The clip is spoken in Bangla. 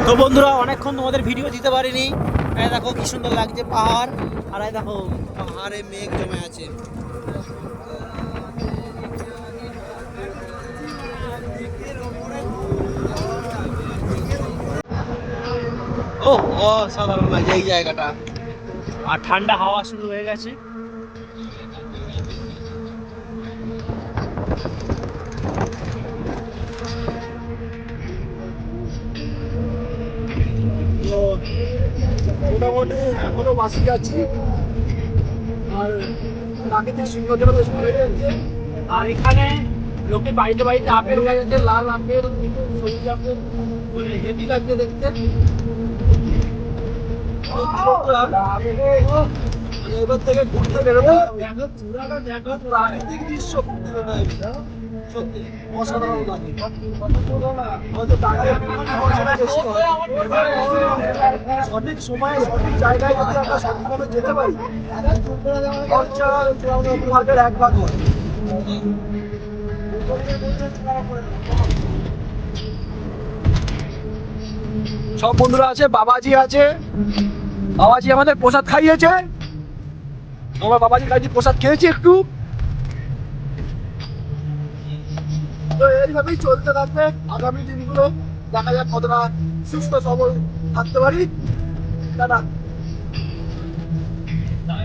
তো বন্ধুরা অনেকক্ষণ তোমাদের ভিডিও দিতে পারিনি। এই দেখো কি সুন্দর লাগছে পাহাড়, আর এই দেখো পাহাড়ে মেঘ জমে আছে। ও অসাধারণ লাগছে এই জায়গাটা, আর ঠান্ডা হাওয়া শুরু হয়ে গেছে। মোটামুটি এখনো বাসি যাচ্ছি, আর প্রাকৃতিক সৌন্দর্য বেশ ভালো লাগছে। আর এখানে লোকে বাড়িতে বাড়িতে আপেল গাছ আছে, লাল আপেল, সবুজ আপেল, হেভি লাগছে দেখতে। এবার থেকে ঘুরতে বেরোবো, দেখো চূড়াটা দেখো, প্রাকৃতিক দৃশ্য সত্যি অসাধারণ লাগে। হয়তো টাকার পরিমাণে বেশি হয়, সঠিক সময়ে সঠিক জায়গায় যদি আমরা সঠিকভাবে যেতে পারি, খরচা ভাগের এক ভাগ হয়। সব বন্ধুরা আছে, বাবাজি আছে, বাবাজি আমাদের প্রসাদ খাইয়েছে, আমরা বাবাজির কাছে প্রসাদ খেয়েছি একটু। তো এইভাবেই চলতে থাকবে আগামী দিনগুলো, দেখা যাক কতটা সুস্থ সবল থাকতে পারি। টাটা।